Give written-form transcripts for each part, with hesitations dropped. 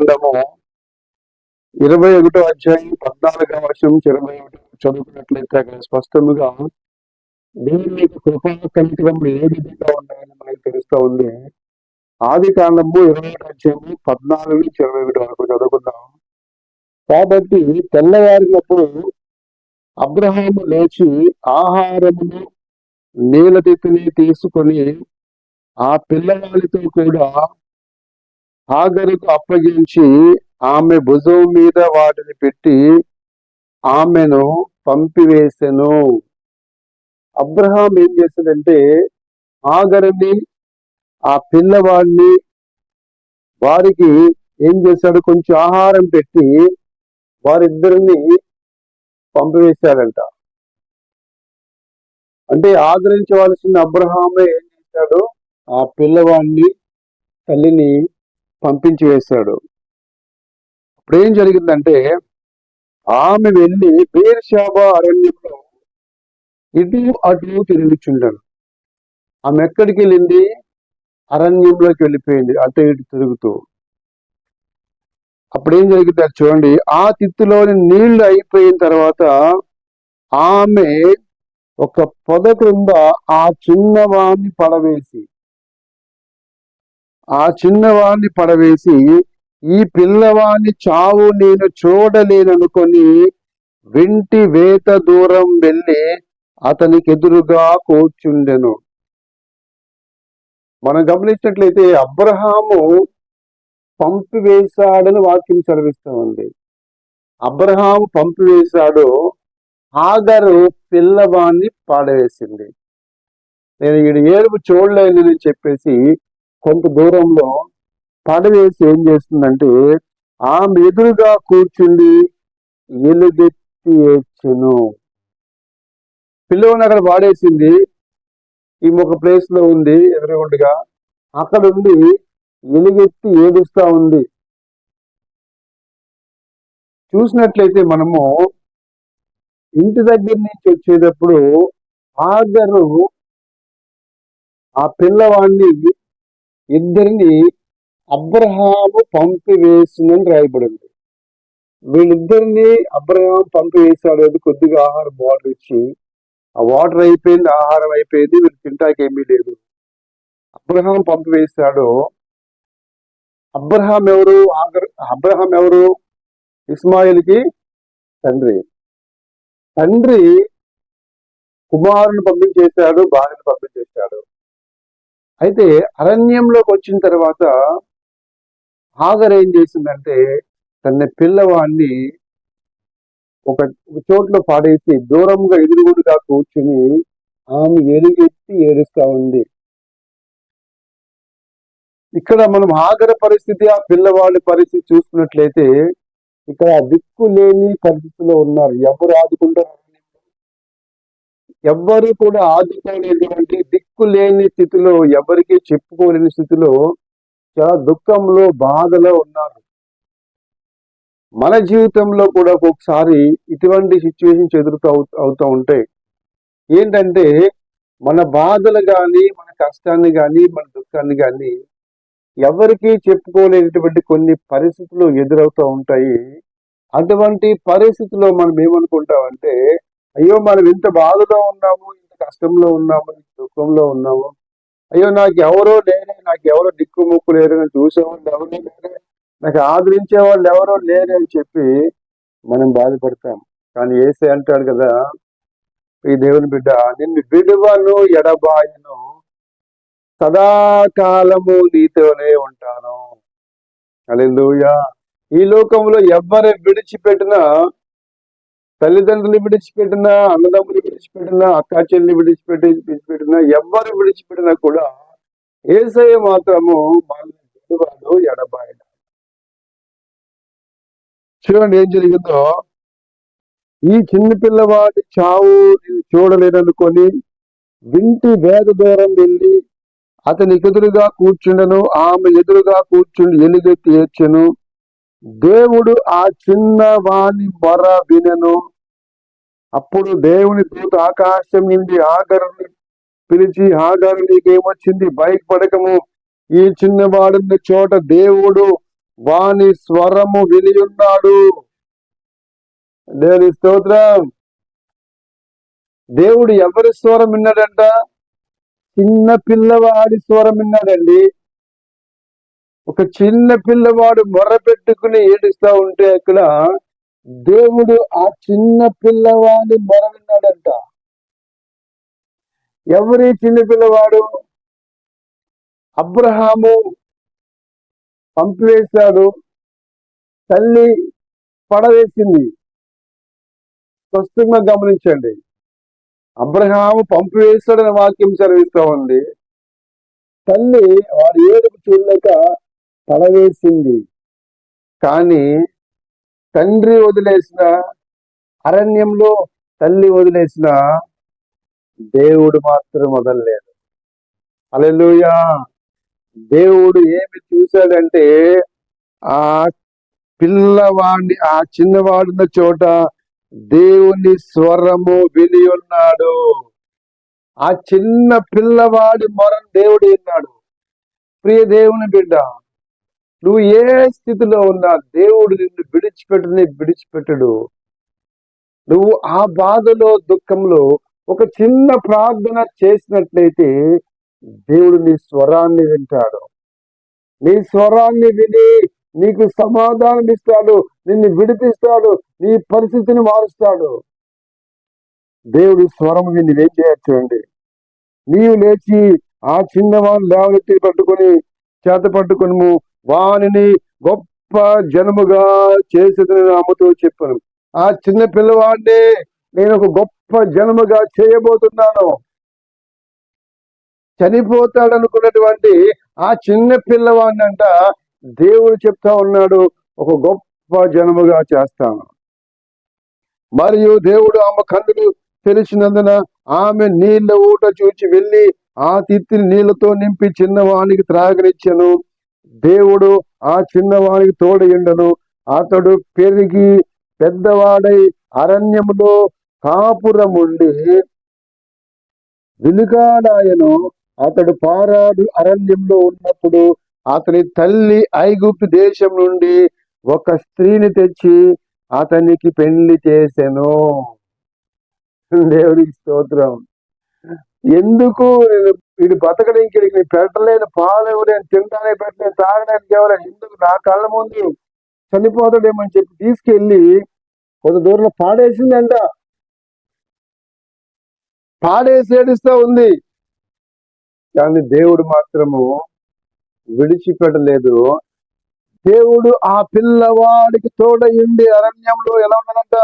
కాండము 21వ అధ్యాయం 14వ వచనం 21 చదువుకున్నట్లయితే అక్కడ స్పష్టంగా దేవుని యొక్క కృపా కనికరములు ఏ విధంగా ఉన్నాయని మనకు తెలుస్తూ ఉంది. ఆది కాండము 21వ అధ్యాయము 14 నుంచి 21 వరకు చదువుకుందాం. కాబట్టి తెల్లవారినప్పుడు అబ్రహాము లేచి ఆహారమును నీళ్ళతిత్తుని తీసుకొని ఆ పిల్లవాడితో కూడా హాగరుకు అప్పగించి ఆమె భుజం మీద వాటిని పెట్టి ఆమెను పంపివేసెను. అబ్రహాం ఏం చేశాడంటే హాగరుని ఆ పిల్లవాడిని వారికి ఏం చేశాడు, కొంచెం ఆహారం పెట్టి వారిద్దరిని పంపివేశాడంట. అంటే ఆదరించవలసిన అబ్రహామే ఏం చేశాడు, ఆ పిల్లవాడిని తల్లిని పంపించి వేశాడు. అప్పుడు ఏం జరిగిందంటే ఆమె వెళ్ళి బేర్షాబా అరణ్యంలో ఇటు అటు తిరుగుచుండను. ఆమె ఎక్కడికి వెళ్ళింది, అరణ్యంలోకి వెళ్ళిపోయింది, అటు ఇటు తిరుగుతూ. అప్పుడు ఏం జరిగింది అది చూడండి. ఆ తిత్తులోని నీళ్లు అయిపోయిన తర్వాత ఆమె ఒక పొద క్రింద ఆ చిన్నవాణ్ణి పడవేసి ఈ పిల్లవాణ్ణి చావు నేను చూడలేననుకొని వింటి వేత దూరం వెళ్ళి అతనికి ఎదురుగా కూర్చుండెను. మనం గమనించినట్లయితే అబ్రహాము పంపివేశాడని వాక్యం సెలవిస్తూ ఉంది. అబ్రహాము పంపివేశాడు, హాగరు పిల్లవాణ్ణి పాడవేసింది. నేను ఈడు ఏడుపు చూడలేనని చెప్పేసి కొంత దూరంలో పడవేసి ఏం చేస్తుందంటే ఆమె ఎదురుగా కూర్చుండి ఎలుగెత్తి ఏడ్చెను. పిల్లవాడిని అక్కడ పాడేసింది, ఈమె ఒక ప్లేస్ లో ఉంది ఎదురుగుండగా, అక్కడ ఉండి ఎలుగెత్తి ఏడుస్తా ఉంది. చూసినట్లయితే మనము ఇంటి దగ్గర నుంచి వచ్చేటప్పుడు హాగరు ఆ పిల్లవాడిని ఇద్దరిని అబ్రహాము పంపివేసిందని రాయబడింది. వీళ్ళిద్దరిని అబ్రహాం పంపివేశాడు. అది కొద్దిగా ఆహారం వాటర్ ఇచ్చి, ఆ వాటర్ అయిపోయింది, ఆహారం అయిపోయింది, వీళ్ళు తింటాకి ఏమీ లేదు. అబ్రహాం పంపివేశాడు. అబ్రహాం ఎవరు? ఇస్మాయిల్కి తండ్రి. కుమారుని పంపించేశాడు, భార్యను పంపించేశాడు. అయితే అరణ్యంలోకి వచ్చిన తర్వాత హాగర్ ఏం చేసిందంటే తన పిల్లవాడిని ఒక చోట్ల పాడేసి దూరంగా ఎదురుగుడుగా కూర్చుని ఆమె ఎలుగెత్తి ఏడుస్తా ఉంది. ఇక్కడ మనం హాగర్ పరిస్థితి, ఆ పిల్లవాడి పరిస్థితి చూసుకున్నట్లయితే ఇక్కడ దిక్కు లేని పరిస్థితిలో ఉన్నారు. ఎవరు ఆదుకుంటారు? ఎవ్వరు కూడా ఆదుకోలేటువంటి దిక్కు లేని స్థితిలో, ఎవరికి చెప్పుకోలేని స్థితిలో, చాలా దుఃఖంలో, బాధలో ఉన్నారు. మన జీవితంలో కూడా ఒక్కొక్కసారి ఇటువంటి సిచ్యువేషన్స్ అవుతూ ఉంటాయి. ఏంటంటే మన బాధలు కానీ, మన కష్టాన్ని కానీ, మన దుఃఖాన్ని కానీ ఎవరికి చెప్పుకోలేనటువంటి కొన్ని పరిస్థితులు ఎదురవుతూ ఉంటాయి. అటువంటి పరిస్థితుల్లో మనం ఏమనుకుంటామంటే, అయ్యో మనం ఇంత బాధలో ఉన్నాము, ఇంత కష్టంలో ఉన్నాము, ఇంత దుఃఖంలో ఉన్నాము, అయ్యో నాకు ఎవరో దిక్కుముక్కు లేరు, నేను చూసేవాళ్ళు ఎవరో లేరే, నాకు ఆదరించే వాళ్ళు ఎవరో లేరు అని చెప్పి మనం బాధపడతాం. కానీ యేసే అంటాడు కదా, ఈ దేవుని బిడ్డ, నిన్ను విడువను ఎడబాయను, సదాకాలము నీతోనే ఉంటాను. హల్లెలూయా. ఈ లోకంలో ఎవరు విడిచిపెట్టినా, తల్లిదండ్రులు విడిచిపెట్టినా, అన్నదమ్ములు విడిచిపెట్టినా, అక్కా చెల్లి విడిచిపెట్టినా, ఎవరు విడిచిపెట్టినా కూడా యేసయ్య మాత్రము విడువడు ఎడబాయడు. చూడండి ఏం జరిగిందో. ఈ చిన్న పిల్లవాడి చావు నేను చూడలేదనుకొని వింటి వేద దూరం వెళ్ళి అతనికి ఎదురుగా కూర్చుండెను, ఆమె ఎదురుగా కూర్చుండి ఎలుగెత్తి ఏడ్చెను. దేవుడు ఆ చిన్నవాని మొర వినెను. అప్పుడు దేవుని దూత ఆకాశం నుండి హాగరుని పిలిచి, హాగరు నీకేమొచ్చింది, భయపడకము, ఈ చిన్నవాడున్న చోట దేవుడు వాని స్వరము వినియున్నాడు. దేవుని స్తోత్రం. దేవుడు ఎవరి స్వరం విన్నాడంట? చిన్న పిల్లవాడి స్వరం విన్నాడండి. ఒక చిన్న పిల్లవాడు మొరపెట్టుకుని ఏడుస్తా ఉంటే అక్కడ దేవుడు ఆ చిన్న పిల్లవాడి మొర విన్నాడంట. ఎవరి చిన్న పిల్లవాడు? అబ్రహాము పంపివేశాడు, తల్లి పడవేసింది. స్పష్టంగా గమనించండి, అబ్రహాము పంపివేశాడని వాక్యం సెలవిస్తూ ఉంది. తల్లి వాడు ఏడుపు చూడలేక పడవేసింది. కానీ తండ్రి వదిలేసిన, అరణ్యంలో తల్లి వదిలేసిన దేవుడు మాత్రం వదలలేదు. హల్లెలూయా. దేవుడు ఏమి చూశాడంటే ఆ పిల్లవాడిని, ఆ చిన్నవాడున్న చోట దేవుని స్వరము విని ఉన్నాడు. ఆ చిన్న పిల్లవాడి మొరను దేవుడు విన్నాడు. ప్రియ దేవుని బిడ్డ, నువ్వు ఏ స్థితిలో ఉన్నా దేవుడు నిన్ను విడిచిపెట్టడు. నువ్వు ఆ బాధలో, దుఃఖంలో ఒక చిన్న ప్రార్థన చేసినట్లయితే దేవుడు నీ స్వరాన్ని వింటాడు. నీ స్వరాన్ని విని నీకు సమాధానం ఇస్తాడు, నిన్ను విడిపిస్తాడు, నీ పరిస్థితిని మారుస్తాడు. దేవుడు స్వరం విని ఏం చేయొచ్చు అండి? నీవు లేచి ఆ చిన్నవాడిని లేవనెత్తి పట్టుకొని చేత పట్టుకుని వానిని గొప్ప జనముగా చేసేదని నామతో చెప్పాను. ఆ చిన్న పిల్లవాడిని నేను ఒక గొప్ప జనముగా చేయబోతున్నాను. చనిపోతాడనుకున్నటువంటి ఆ చిన్న పిల్లవాడిని అంట దేవుడు చెప్తా ఉన్నాడు, ఒక గొప్ప జనముగా చేస్తాను. మరియు దేవుడు ఆమె కన్నులు తెలిసినందున ఆమె నీళ్ల ఊట చూచి వెళ్ళి ఆ తిత్తిని నీళ్లతో నింపి చిన్నవానికి త్రాగనిచ్చెను. దేవుడు ఆ చిన్నవానికి తోడయుండెను. అతడు పెరిగి పెద్దవాడై అరణ్యములో కాపురముండి వెలుగాడాయను. అతడు పారాడు అరణ్యంలో ఉన్నప్పుడు అతని తల్లి ఐగుప్తు దేశం నుండి ఒక స్త్రీని తెచ్చి అతనికి పెళ్లి చేసెను. దేవునికి స్తోత్రం. ఎందుకు వీడు బతకడానికి నీ పెట్టలేని పాలు ఎవరైనా, తినడానికి పెట్టలేని, తాగడానికి ఎవరైనా, ఎందుకు నా కళ్ళ ముందు చనిపోతాడేమని చెప్పి తీసుకెళ్లి కొంత దూరంలో పాడేసిందంట. పాడేసి ఏడుస్తూ ఉంది. కానీ దేవుడు మాత్రము విడిచిపెట్టలేదు. దేవుడు ఆ పిల్లవాడికి తోడయుండి అరణ్యంలో ఎలా ఉన్నాడంట?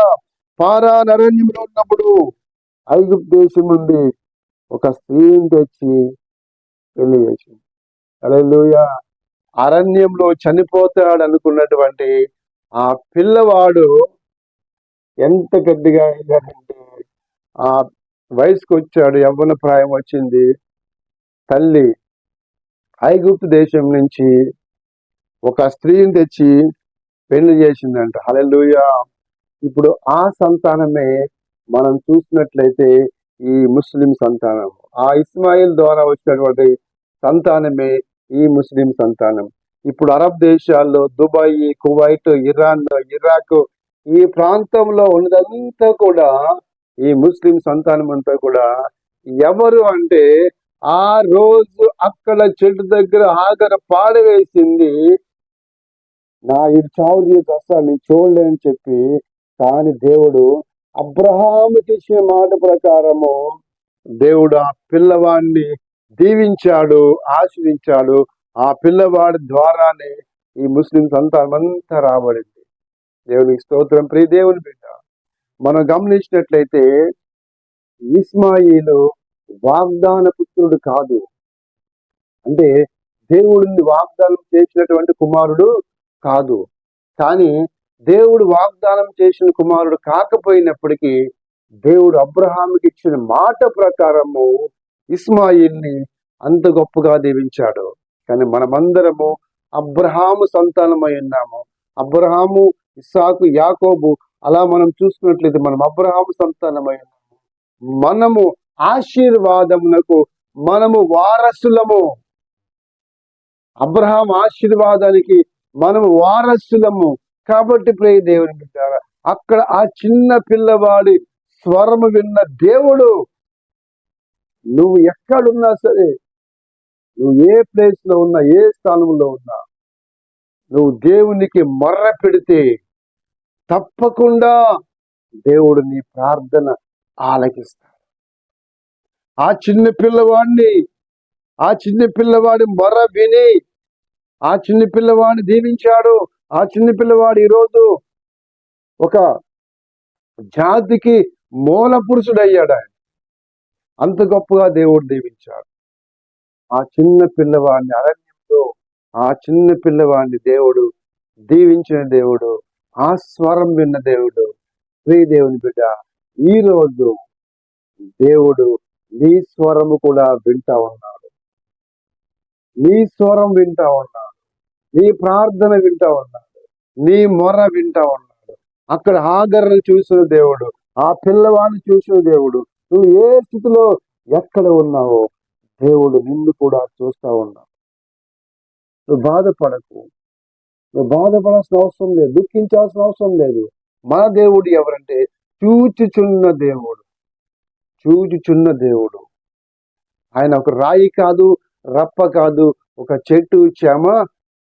పారాన్ అరణ్యంలో ఉన్నప్పుడు ఐగుప్తు దేశం నుండి ఒక స్త్రీని తెచ్చి పెళ్లి చేసింది. హల్లెలూయా. అరణ్యంలో చనిపోతాడు అనుకున్నటువంటి ఆ పిల్లవాడు ఎంత గట్టిగా అయ్యాడంటే, ఆ వయసుకు వచ్చాడు, యవ్వన ప్రాయం వచ్చింది. తల్లి ఐగుప్తు దేశం నుంచి ఒక స్త్రీని తెచ్చి పెళ్లి చేసిందంట. హల్లెలూయా. ఇప్పుడు ఆ సంతానమే మనం చూసినట్లయితే ఈ ముస్లిం సంతానం. ఆ ఇస్మాయిల్ ద్వారా వచ్చినటువంటి సంతానమే ఈ ముస్లిం సంతానం. ఇప్పుడు అరబ్ దేశాల్లో దుబాయ్, కువైట్, ఇరాన్, ఇరాక్ ఈ ప్రాంతంలో ఉన్నదంతా కూడా ఈ ముస్లిం సంతానం అంతా కూడా ఎవరు అంటే, ఆ రోజు అక్కడ చెట్టు దగ్గర హాగర పాడవేసింది, నా ఇది చావు చేసి వస్తాను నేను చూడలేని చెప్పి. కానీ దేవుడు అబ్రహాముకి ఇచ్చిన మాట ప్రకారము దేవుడు ఆ పిల్లవాడిని దీవించాడు, ఆశీర్వించాడు. ఆ పిల్లవాడి ద్వారానే ఈ ముస్లిం సంతానం అంతా రాబడింది. దేవునికి స్తోత్రం. ప్రియ దేవుని బిడ్డ, మనం గమనించినట్లయితే ఇస్మాయిలు వాగ్దాన పుత్రుడు కాదు. అంటే దేవుడిని వాగ్దానం చేసినటువంటి కుమారుడు కాదు. కానీ దేవుడు వాగ్దానం చేసిన కుమారుడు కాకపోయినప్పటికీ దేవుడు అబ్రహాముకి ఇచ్చిన మాట ప్రకారము ఇస్మాయిల్ని అంత గొప్పగా దీవించాడు. కానీ మనమందరము అబ్రహాము సంతానమై ఉన్నాము. అబ్రహాము, ఇస్సాకు, యాకోబు అలా మనం చూసుకున్నట్లయితే మనం అబ్రహాము సంతానమై ఉన్నాము. మనము ఆశీర్వాదమునకు మనము వారసులము. అబ్రహాం ఆశీర్వాదానికి మనం వారసులము. కాబట్టి ప్రియ దేవుని బిడ్డారా, అక్కడ ఆ చిన్న పిల్లవాడి స్వరము విన్న దేవుడు, నువ్వు ఎక్కడున్నా సరే, నువ్వు ఏ ప్లేస్ లో ఉన్నా, ఏ స్థానంలో ఉన్నా, నువ్వు దేవునికి మొర్ర పెడితే తప్పకుండా దేవుడు నీ ప్రార్థన ఆలకిస్తాడు. ఆ చిన్న పిల్లవాడి మొర్ర విని ఆ చిన్న పిల్లవాడిని దీవించాడు. ఆ చిన్న పిల్లవాడు ఈరోజు ఒక జాతికి మూల పురుషుడయ్యాడు. ఆయన అంత గొప్పగా దేవుడు దీవించాడు. ఆ చిన్న పిల్లవాడిని అరణ్యంలో, ఆ చిన్న పిల్లవాడిని దేవుడు దీవించిన దేవుడు, ఆ స్వరం విన్న దేవుడు. ప్రియ దేవుని బిడ్డ, ఈరోజు దేవుడు నీ స్వరము కూడా వింటా ఉన్నాడు. నీ స్వరం వింటా ఉన్నాడు. నీ ప్రార్థన వింటా ఉన్నాడు. నీ మొర వింటా ఉన్నాడు. అక్కడ హాగర్ను చూసిన దేవుడు, ఆ పిల్లవాడిని చూసిన దేవుడు, నువ్వు ఏ స్థితిలో ఎక్కడ ఉన్నావో దేవుడు నిన్ను కూడా చూస్తా ఉన్నావు. నువ్వు బాధపడకు. నువ్వు బాధపడాల్సిన అవసరం లేదు. దుఃఖించాల్సిన అవసరం లేదు. మన దేవుడు ఎవరంటే చూచుచున్న దేవుడు. చూచుచున్న దేవుడు. ఆయన ఒక రాయి కాదు, రప్ప కాదు, ఒక చెట్టు చేమ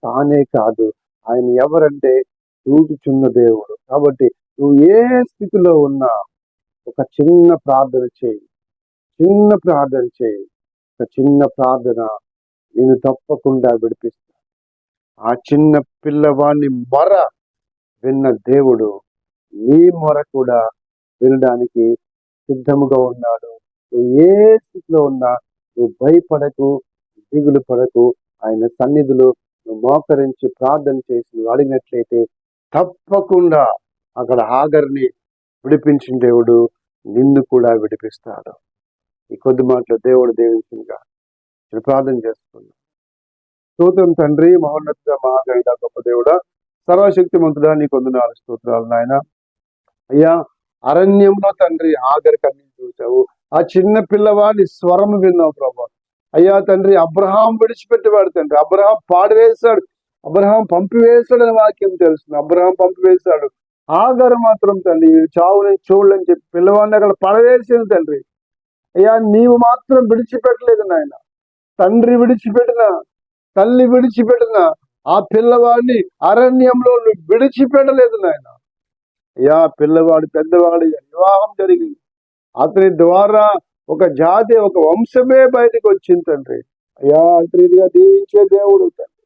తానే కాదు. ఆయన ఎవరంటే చూచుచున్న దేవుడు. కాబట్టి నువ్వు ఏ స్థితిలో ఉన్నా ఒక చిన్న ప్రార్థన చేయి. ఒక చిన్న ప్రార్థన నేను తప్పకుండా విడిపిస్తా. ఆ చిన్న పిల్లవాడిని మొర విన్న దేవుడు నీ మొర కూడా వినడానికి సిద్ధముగా ఉన్నాడు. నువ్వు ఏ స్థితిలో ఉన్నా నువ్వు భయపడకు, దిగులు పడకు. ఆయన సన్నిధిలో నువ్వు మోకరించి ప్రార్థన చేసి నువ్వు అడిగినట్లయితే తప్పకుండా అక్కడ హాగర్ని విడిపించిన దేవుడు నిన్ను కూడా విడిపిస్తాడు. ఈ కొద్ది మాటలు దేవుడు దీవించినగా ప్రార్థన చేసుకున్నాం. స్తోత్రం తండ్రి, మహోన్నత మహాగణిత గొప్ప దేవుడా, సర్వశక్తి మంతుడా, నీ కొందనాలు స్తోత్రాలు నాయన. అయ్యా, అరణ్యంలో తండ్రి హాగర్ కన్నీళ్ళు చూసావు. ఆ చిన్న పిల్లవాడి స్వరం విన్నావు ప్రభా. అయ్యా తండ్రి, అబ్రహాం విడిచిపెట్టేవాడు తండ్రి. అబ్రహాం పాడివేశాడు, అబ్రహాం పంపివేశాడని వాక్యం తెలుస్తుంది. అబ్రహాం పంపివేశాడు. హాగర్ మాత్రం తండ్రి చావు నేను చూడలేని చెప్పి పిల్లవాడిని అక్కడ పడవేసింది తండ్రి. అయ్యా, నీవు మాత్రం విడిచిపెట్టలేదు నాయన. తండ్రి విడిచిపెట్టిన, తల్లి విడిచిపెట్టిన ఆ పిల్లవాడిని అరణ్యంలో నువ్వు విడిచిపెట్టలేదు నాయన. అయ్యా, పిల్లవాడు పెద్దవాడు వివాహం జరిగింది. అతని ద్వారా ఒక జాతి, ఒక వంశమే బయటకు వచ్చింది తండ్రి. అయ్యా, అంతరీతిగా దీవించే దేవుడు తండ్రి,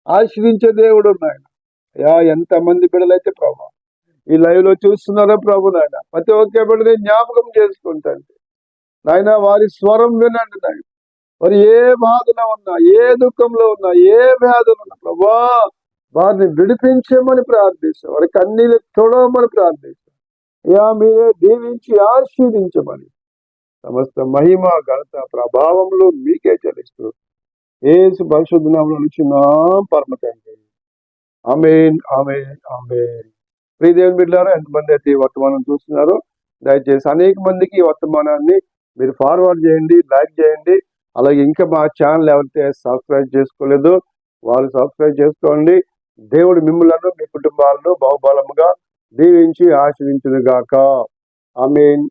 ఆశ్రయించే దేవుడు నాయన. అయ్యా, ఎంతమంది బిడ్డలైతే ప్రభు ఈ లైవ్ లో చూస్తున్నారో ప్రభు నాయన, ప్రతి ఒక్క బిడ్డని జ్ఞాపకం చేసుకుంటాను నాయన. వారి స్వరం వినండి నాయన. వారు ఏ బాధలో ఉన్నా, ఏ దుఃఖంలో ఉన్నా, ఏ వ్యాధులు ఉన్నా ప్రభా, వారిని విడిపించమని ప్రార్థిస్తాం. వారి కన్నీళ్ళు తొడవమని ప్రార్థిస్తాం. అయ్యా, మీరే దీవించి ఆశీర్వదించమని సమస్త మహిమ ఘనత ప్రభావంలో మీకే చెల్లిస్తూ యేసు పరిశుద్ధ నామములో నిలుచున్నాం పరమ తండ్రి. ఆమేన్, ఆమేన్, ఆమేన్. ప్రియ దేవుని బిడ్డలారా, ఎంతమంది అయితే ఈ వర్తమానం చూస్తున్నారో దయచేసి అనేక మందికి ఈ వర్తమానాన్ని మీరు ఫార్వర్డ్ చేయండి, లైక్ చేయండి. అలాగే ఇంకా మా ఛానల్ ఎవరైతే సబ్స్క్రైబ్ చేసుకోలేదో వాళ్ళు సబ్స్క్రైబ్ చేసుకోండి. దేవుడు మిమ్మల్ని మీ కుటుంబాలను బహుబలముగా దీవించి ఆశీర్వదించును గాక. ఆమేన్.